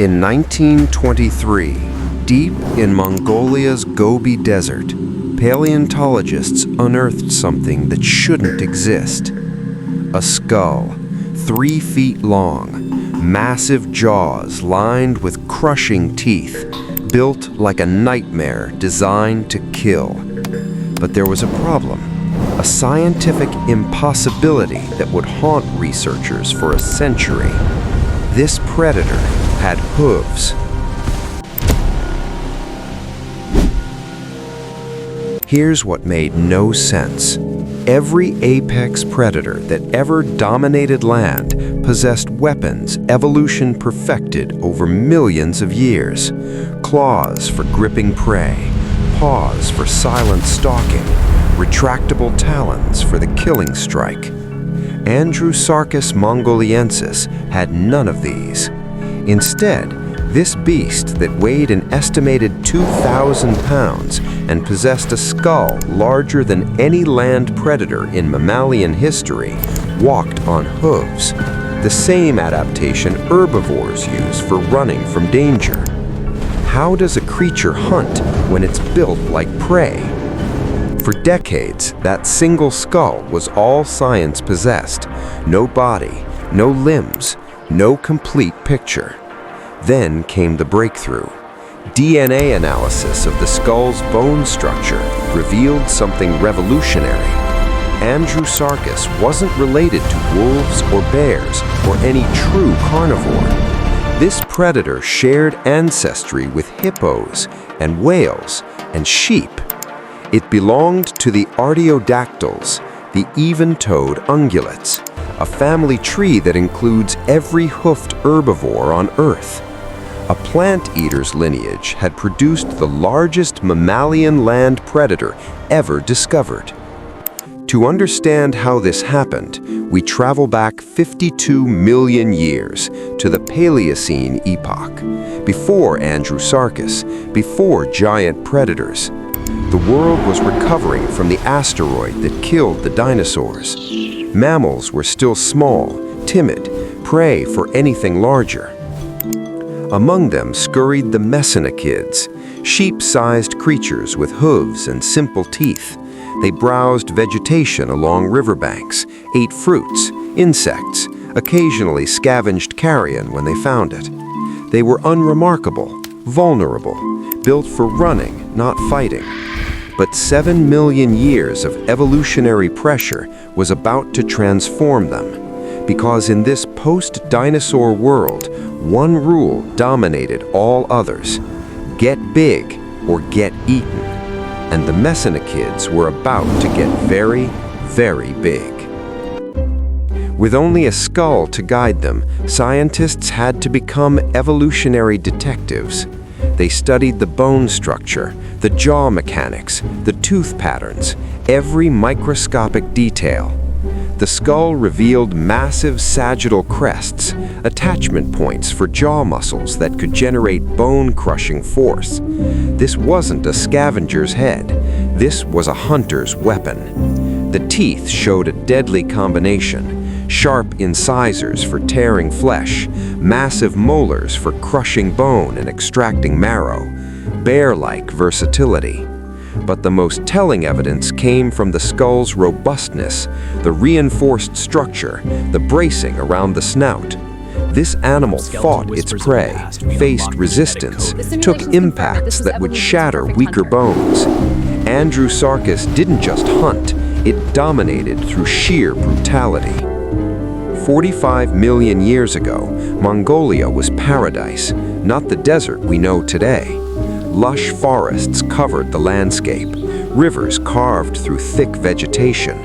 In 1923, deep in Mongolia's Gobi Desert, paleontologists unearthed something that shouldn't exist. A skull, 3 feet long, massive jaws lined with crushing teeth, built like a nightmare designed to kill. But there was a problem, a scientific impossibility that would haunt researchers for a century. This predator had hooves. Here's what made no sense. Every apex predator that ever dominated land possessed weapons evolution perfected over millions of years. Claws for gripping prey, paws for silent stalking, retractable talons for the killing strike. Andrewsarchus mongoliensis had none of these. Instead, this beast that weighed an estimated 2,000 pounds and possessed a skull larger than any land predator in mammalian history walked on hooves, the same adaptation herbivores use for running from danger. How does a creature hunt when it's built like prey? For decades, that single skull was all science possessed. No body, no limbs, no complete picture. Then came the breakthrough. DNA analysis of the skull's bone structure revealed something revolutionary. Andrewsarchus wasn't related to wolves or bears or any true carnivore. This predator shared ancestry with hippos and whales and sheep. It belonged to the artiodactyls, the even-toed ungulates, a family tree that includes every hoofed herbivore on Earth. A plant-eater's lineage had produced the largest mammalian land predator ever discovered. To understand how this happened, we travel back 52 million years to the Paleocene epoch, before Andrewsarchus, before giant predators. The world was recovering from the asteroid that killed the dinosaurs. Mammals were still small, timid, prey for anything larger. Among them scurried the mesonychids, sheep-sized creatures with hooves and simple teeth. They browsed vegetation along riverbanks, ate fruits, insects, occasionally scavenged carrion when they found it. They were unremarkable, vulnerable, built for running, not fighting. But 7 million years of evolutionary pressure was about to transform them, because in this post-dinosaur world, one rule dominated all others: get big or get eaten. And the mesonychids were about to get very, very big. With only a skull to guide them, scientists had to become evolutionary detectives. They studied the bone structure, the jaw mechanics, the tooth patterns, every microscopic detail. The skull revealed massive sagittal crests, attachment points for jaw muscles that could generate bone-crushing force. This wasn't a scavenger's head. This was a hunter's weapon. The teeth showed a deadly combination: sharp incisors for tearing flesh, massive molars for crushing bone and extracting marrow, bear-like versatility. But the most telling evidence came from the skull's robustness, the reinforced structure, the bracing around the snout. This animal fought its prey, faced resistance, took impacts that would shatter weaker bones. Andrewsarchus didn't just hunt, it dominated through sheer brutality. 45 million years ago, Mongolia was paradise, not the desert we know today. Lush forests covered the landscape, rivers carved through thick vegetation,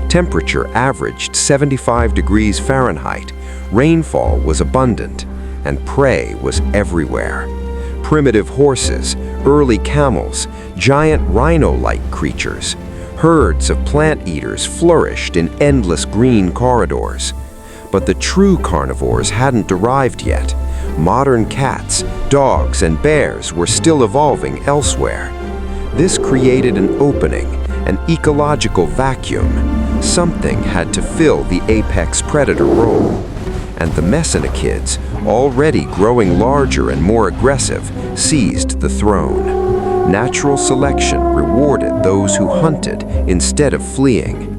temperature averaged 75 degrees Fahrenheit, rainfall was abundant, and prey was everywhere. Primitive horses, early camels, giant rhino-like creatures, herds of plant-eaters flourished in endless green corridors. But the true carnivores hadn't arrived yet. Modern cats, dogs, and bears were still evolving elsewhere. This created an opening, an ecological vacuum. Something had to fill the apex predator role. And the mesonychids, already growing larger and more aggressive, seized the throne. Natural selection rewarded those who hunted instead of fleeing.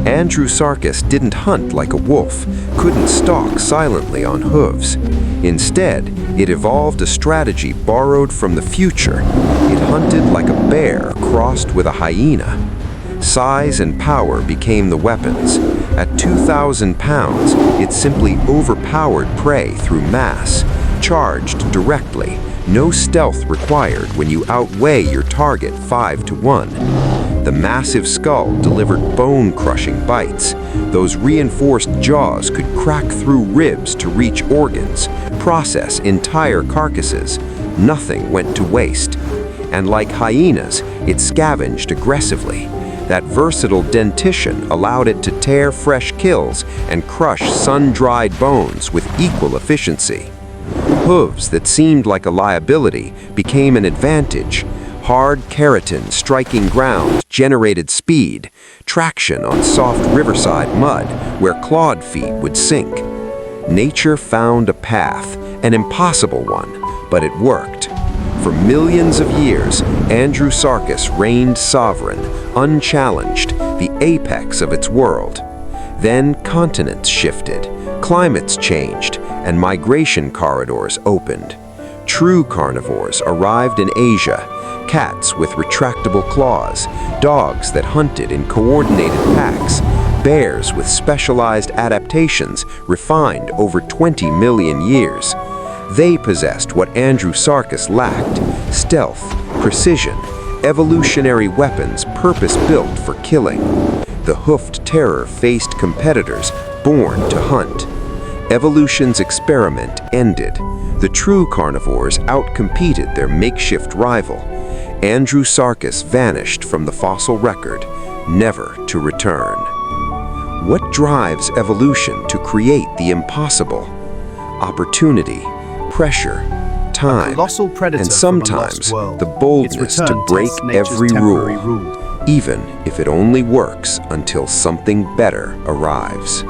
Andrewsarchus didn't hunt like a wolf, couldn't stalk silently on hooves. Instead, it evolved a strategy borrowed from the future. It hunted like a bear crossed with a hyena. Size and power became the weapons. At 2,000 pounds, it simply overpowered prey through mass, charged directly. No stealth required when you outweigh your target 5 to 1. The massive skull delivered bone-crushing bites. Those reinforced jaws could crack through ribs to reach organs, process entire carcasses. Nothing went to waste. And like hyenas, it scavenged aggressively. That versatile dentition allowed it to tear fresh kills and crush sun-dried bones with equal efficiency. Hooves that seemed like a liability became an advantage. Hard keratin striking ground generated speed, traction on soft riverside mud where clawed feet would sink. Nature found a path, an impossible one, but it worked. For millions of years, Andrewsarchus reigned sovereign, unchallenged, the apex of its world. Then continents shifted, climates changed, and migration corridors opened. True carnivores arrived in Asia, cats with retractable claws, dogs that hunted in coordinated packs, bears with specialized adaptations refined over 20 million years. They possessed what Andrewsarchus lacked: stealth, precision, evolutionary weapons purpose-built for killing. The Hoofed Terror faced competitors born to hunt. Evolution's experiment ended. The true carnivores outcompeted their makeshift rival. Andrewsarchus vanished from the fossil record, never to return. What drives evolution to create the impossible? Opportunity, pressure, time, and sometimes the boldness to break every rule, even if it only works until something better arrives.